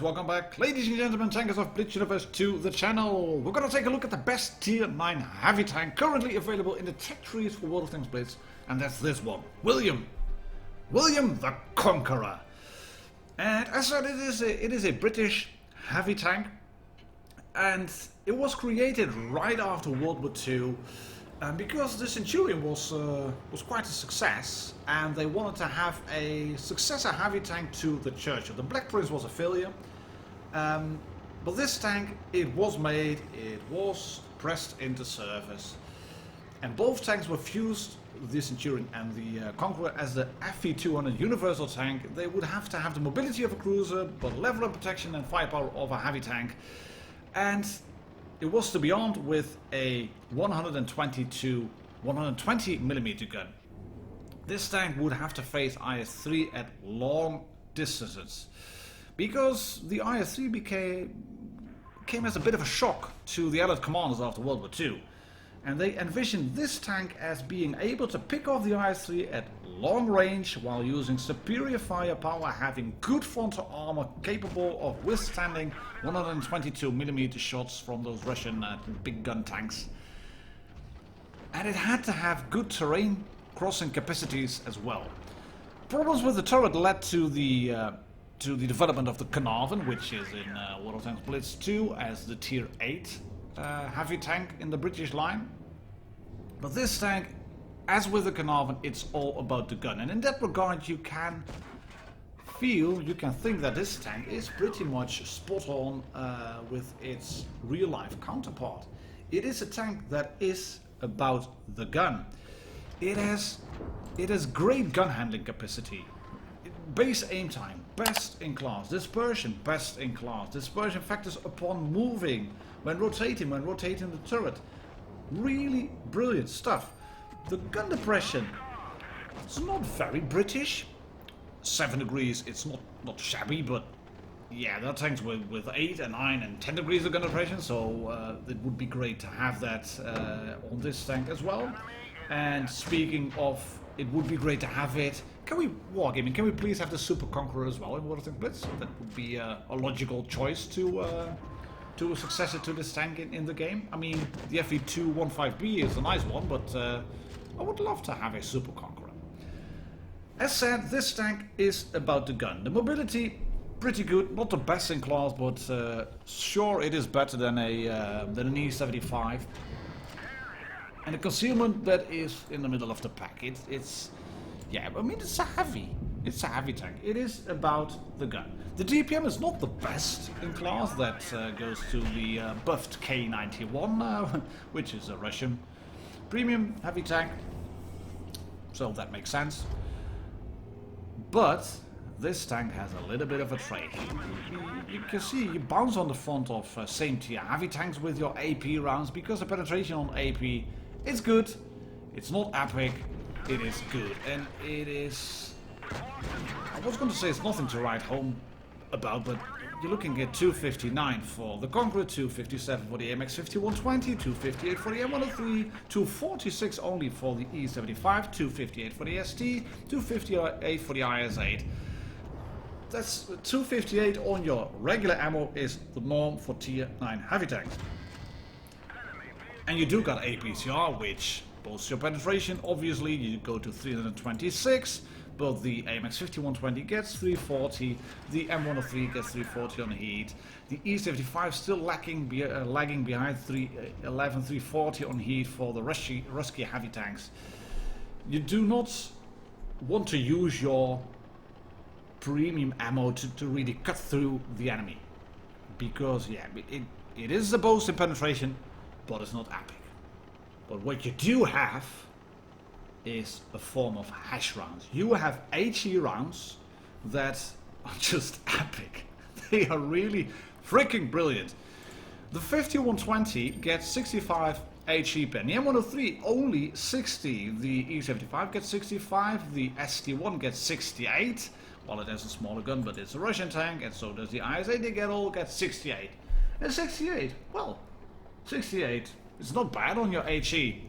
Welcome back, ladies and gentlemen, tankers of Blitz Universe, to the channel. We're gonna take a look at the best tier 9 heavy tank currently available in the tech trees for World of Tanks Blitz, and that's this one, William the Conqueror. And as I said, it is a British heavy tank, and it was created right after World War II. Because the Centurion was quite a success, and they wanted to have a successor heavy tank to the Churchill. The Black Prince was a failure, but this tank, it was made, it was pressed into service, and both tanks were fused, the Centurion and the Conqueror, as the FV200 universal tank. They would have to have the mobility of a cruiser, but level of protection and firepower of a heavy tank, and it was to be armed with a 120mm gun. This tank would have to face IS-3 at long distances, because the IS-3 came as a bit of a shock to the Allied commanders after World War II. And they envisioned this tank as being able to pick off the IS-3 at long range while using superior firepower, having good frontal armor capable of withstanding 122mm shots from those Russian big gun tanks. And it had to have good terrain crossing capacities as well. Problems with the turret led to the development of the Conqueror, which is in World of Tanks Blitz 2 as the tier 8 heavy tank in the British line. But this tank, as with the Conqueror, it's all about the gun, and in that regard you can think that this tank is pretty much spot on with its real life counterpart. It is a tank that is about the gun. It has great gun handling capacity. Base aim time, best in class. Dispersion, best in class. Dispersion factors upon moving, when rotating the turret. Really brilliant stuff. The gun depression, it's not very British. 7 degrees, it's not shabby, but yeah, there are tanks with 8 and 9 and 10 degrees of gun depression, so it would be great to have that on this tank as well. And speaking of, it would be great to have it. Can we please have the Super Conqueror as well in World of Tanks Blitz? That would be a logical choice to a successor to this tank in the game. I mean, the FV215B is a nice one, but I would love to have a Super Conqueror. As said, this tank is about the gun. The mobility, pretty good, not the best in class, but sure, it is better than an E75. And the concealment, that is in the middle of the pack. It's a heavy tank. It is about the gun. The DPM is not the best in class. That goes to the buffed K91, which is a Russian premium heavy tank. So that makes sense. But this tank has a little bit of a trait. You can see you bounce on the front of same tier heavy tanks with your AP rounds, because the penetration on AP, it's good. It's not epic. It is good, and it is... I was going to say it's nothing to write home about, but you're looking at 259 for the Conqueror, 257 for the AMX 5120, 258 for the M103, 246 only for the E75, 258 for the ST, 258 for the IS-8. That's 258 on your regular ammo is the norm for tier 9 heavy tanks. And you do got APCR, which boosts your penetration. Obviously, you go to 326, but the AMX 5120 gets 340, the M103 gets 340 on heat, the E75 still lagging behind 311, 340 on heat for the rusky heavy tanks. You do not want to use your premium ammo to really cut through the enemy, because yeah, it is the boost in penetration, but it's not epic. But what you do have is a form of HESH rounds. You have HE rounds that are just epic. They are really freaking brilliant. The 5120 gets 65 HE pen. The M103 only 60. The E75 gets 65. The ST1 gets 68. Well, it has a smaller gun, but it's a Russian tank, and so does the IS-8. They all get 68. And 68, well, 68 is not bad on your HE.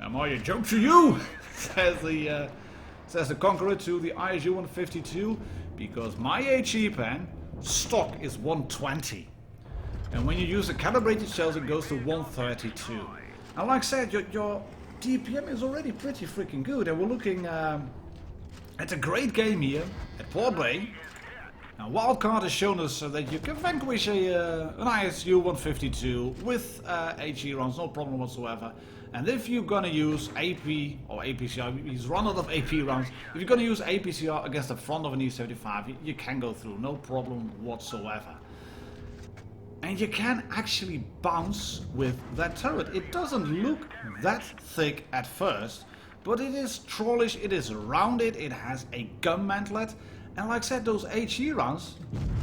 Am I a joke to you? says the Conqueror to the ISU 152, because my HE pen stock is 120. And when you use the calibrated shells, it goes to 132. And like I said, your DPM is already pretty freaking good. And we're looking at a great game here at Port Bay. Now, Wildcard has shown us that you can vanquish an ISU 152 with HE rounds, no problem whatsoever. And if you're gonna use AP or APCR, he's run out of AP rounds. If you're gonna use APCR against the front of an E75, you can go through, no problem whatsoever. And you can actually bounce with that turret. It doesn't look that thick at first, but it is trollish, it is rounded, it has a gun mantlet. And like I said, those HE rounds,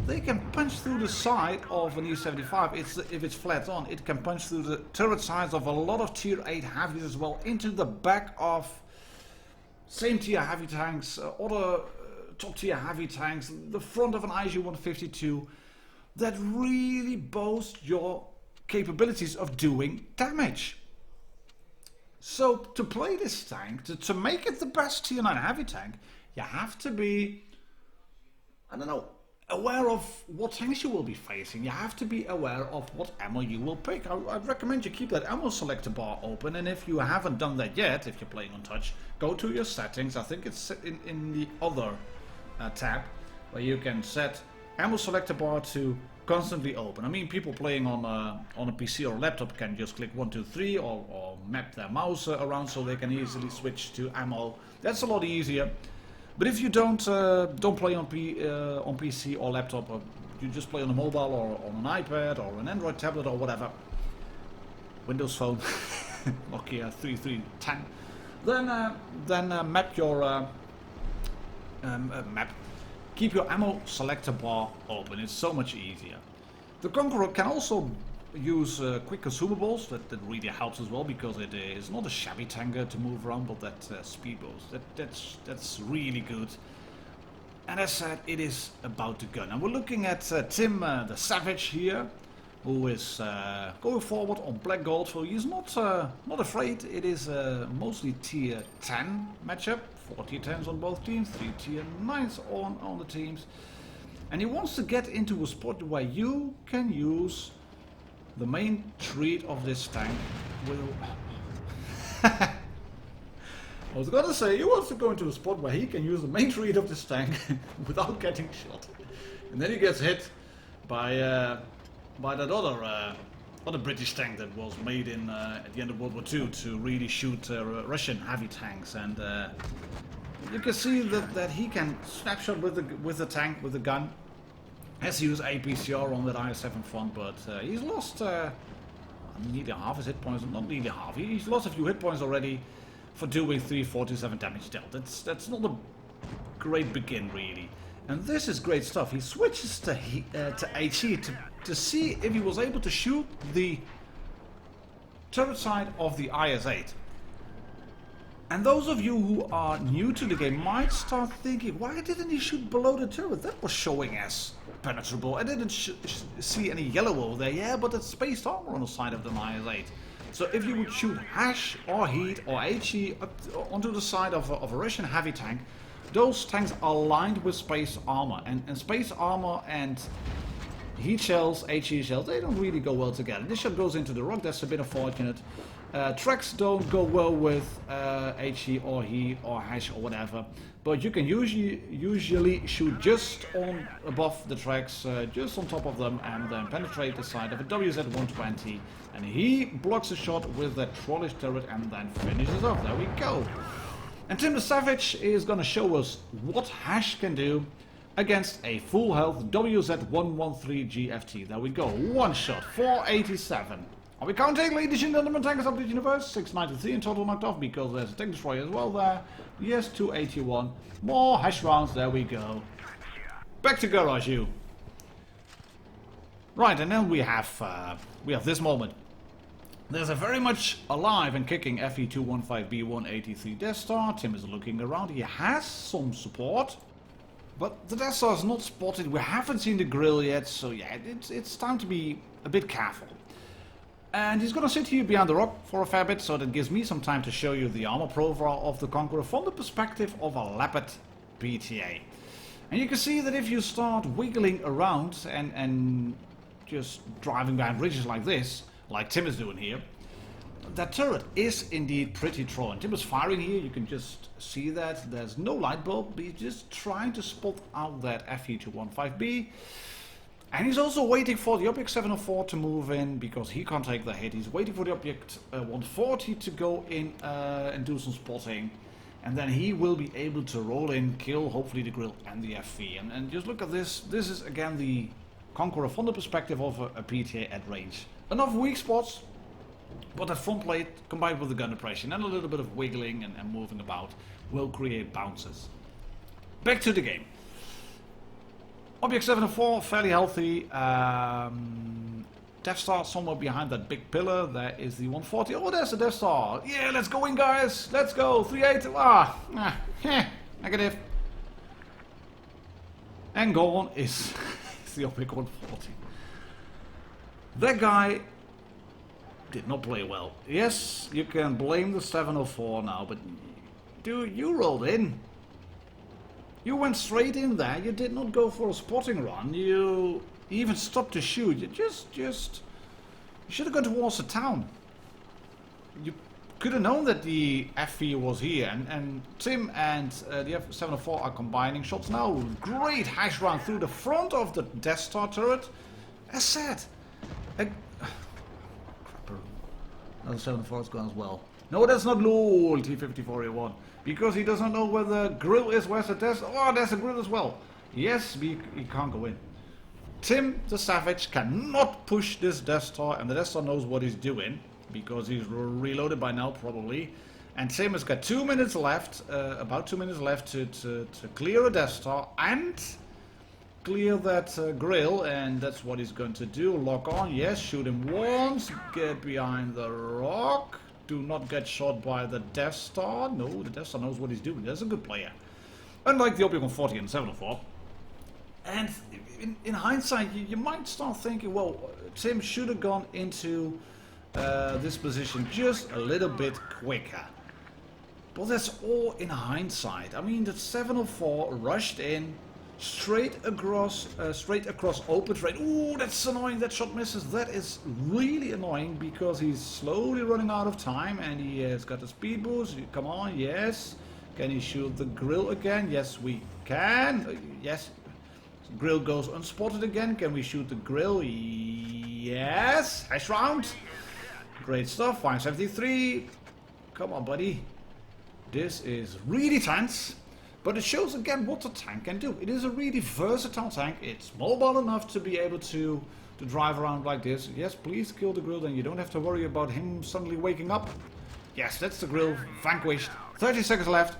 they can punch through the side of an E75. If it's flat on, it can punch through the turret sides of a lot of tier 8 heavies as well, into the back of same tier heavy tanks, other top tier heavy tanks, the front of an ISU 152. That really boast your capabilities of doing damage. So to play this tank, to make it the best tier 9 heavy tank, you have to be, I don't know, aware of what tanks you will be facing. You have to be aware of what ammo you will pick. I'd recommend you keep that ammo selector bar open, and if you haven't done that yet, if you're playing on touch, go to your settings. I think it's in the other tab, where you can set ammo selector bar to constantly open. I mean, people playing on a PC or a laptop can just click 1, 2, 3 or map their mouse around so they can easily switch to ammo. That's a lot easier. But if you don't play on PC or laptop, or you just play on a mobile or on an iPad or an Android tablet or whatever, Windows Phone, Nokia 3310, then map your keep your ammo selector bar open. It's so much easier. The Conqueror can also use quick consumables. That really helps as well, because it is not a shabby tank to move around, but that speed boost. That's really good. And as said, it is about the gun. And we're looking at Tim the Savage here, who is going forward on black gold. So he's not afraid. It is mostly tier 10 matchup. 4 tier 10s on both teams, 3 tier 9s on the teams. And he wants to get into a spot where you can use the main treat of this tank. I was gonna say, he wants to go into a spot where he can use the main treat of this tank without getting shot. And then he gets hit by that other British tank that was made in at the end of World War II to really shoot Russian heavy tanks. And you can see that he can snapshot with the tank, with the gun. Has used APCR on that IS-7 front, but he's lost nearly half his hit points. Not nearly half. He's lost a few hit points already for doing 347 damage dealt. That's not a great begin really. And this is great stuff. He switches to HE to see if he was able to shoot the turret side of the IS-8. And those of you who are new to the game might start thinking, why didn't he shoot below the turret? That was showing as penetrable. I didn't see any yellow over there. Yeah, but it's spaced armor on the side of the IS-8. So if you would shoot HESH or HEAT or HE up onto the side of a Russian heavy tank, those tanks are lined with space armor. And space armor and heat shells, HE shells, they don't really go well together. This shot goes into the rock, that's a bit unfortunate. Tracks don't go well with HE or HEAT or HESH or whatever. But you can usually shoot just on above the tracks, just on top of them, and then penetrate the side of a WZ-120. And he blocks the shot with that trollish turret and then finishes off. There we go. And Tim the Savage is going to show us what HESH can do against a full health WZ-113 GFT. There we go. One shot, 487. Are we counting, ladies and gentlemen? Tankers of the universe. 693 in total knocked off because there's a tank destroyer as well there. Yes, 281. More HESH rounds. There we go. Back to garage, you. Right, and then we have this moment. There's a very much alive and kicking FE215B183 Death Star. Tim is looking around. He has some support. But the Death Star is not spotted. We haven't seen the grill yet. So yeah, it's time to be a bit careful. And he's going to sit here behind the rock for a fair bit. So that gives me some time to show you the armor profile of the Conqueror from the perspective of a leopard PTA. And you can see that if you start wiggling around and just driving behind ridges like this, like Tim is doing here, that turret is indeed pretty thrown. Tim is firing here, you can just see that. There's no light bulb, but he's just trying to spot out that FE215B. And he's also waiting for the Object 704 to move in, because he can't take the hit. He's waiting for the Object 140 to go in and do some spotting. And then he will be able to roll in, kill hopefully the grill and the FV. And just look at this. This is again the Conqueror from the perspective of a PTA at range. Enough weak spots, but that front plate combined with the gun depression and a little bit of wiggling and moving about will create bounces. Back to the game. Object 704, fairly healthy. Death Star somewhere behind that big pillar. There is the 140. Oh, there's the Death Star. Yeah, let's go in, guys. Let's go. 3-8. Negative. And gone is the Object 140. That guy did not play well. Yes, you can blame the 704 now, but dude, you rolled in. You went straight in there. You did not go for a spotting run. You even stopped to shoot. You you should have gone towards the town. You could have known that the FV was here, and Tim and the F704 are combining shots now. Great HESH round through the front of the Death Star turret. As said, crapper. Another 704 is gone as well. No, that's not LOL T54A1, because he does not know where the grill is. Where's the Death Star? Oh, there's a grill as well. Yes, he can't go in. Tim the Savage cannot push this Death Star, and the Death Star knows what he's doing, because he's reloaded by now probably. And Tim has got 2 minutes left, about 2 minutes left to clear a Death Star and clear that grill, and that's what he's going to do. Lock on, yes, shoot him once, get behind the rock. Do not get shot by the Death Star. No, the Death Star knows what he's doing. That's a good player. Unlike the Object 140 and 704. And in hindsight, you might start thinking, well, Tim should have gone into this position just a little bit quicker. But that's all in hindsight. I mean, the 704 rushed in, straight across open terrain. Ooh, that's annoying. That shot misses. That is really annoying, because he's slowly running out of time, and he has got the speed boost. Come on, yes. Can he shoot the grill again? Yes, we can. Yes. Grill goes unspotted again. Can we shoot the grill? Yes. HESH round. Great stuff. 573. Come on, buddy. This is really tense. But it shows again what the tank can do. It is a really versatile tank. It's mobile enough to be able to drive around like this. Yes, please kill the grill, then you don't have to worry about him suddenly waking up. Yes, that's the grill. Vanquished. 30 seconds left.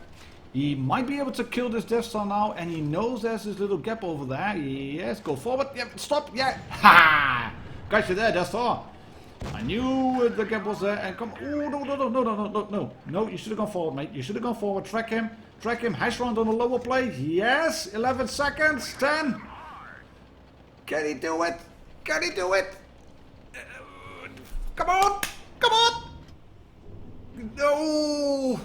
He might be able to kill this Death Star now, and he knows there's this little gap over there. Yes, go forward. Yep, stop. Yeah. Ha! Got you there, Death Star. I knew the gap was there. And come. Oh, no. You should have gone forward, mate. You should have gone forward. Track him. Track him. HESH round on the lower plate. Yes. 11 seconds. 10. Can he do it? Can he do it? Come on. Come on. No.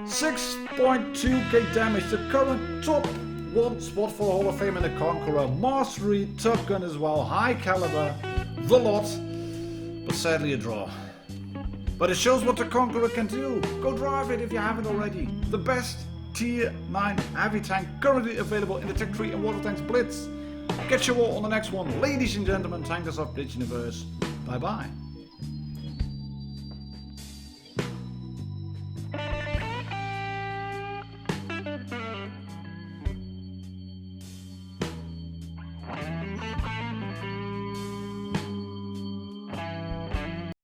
6.2k damage. The current top one spot for Hall of Fame in the Conqueror. Mastery, Top Gun as well. High caliber. The lot. But sadly a draw. But it shows what the Conqueror can do. Go drive it if you haven't already. The best tier 9 heavy tank currently available in the Tech 3 and World of Tanks Blitz. Catch you all on the next one. Ladies and gentlemen, Tankers of Blitz Universe. Bye bye.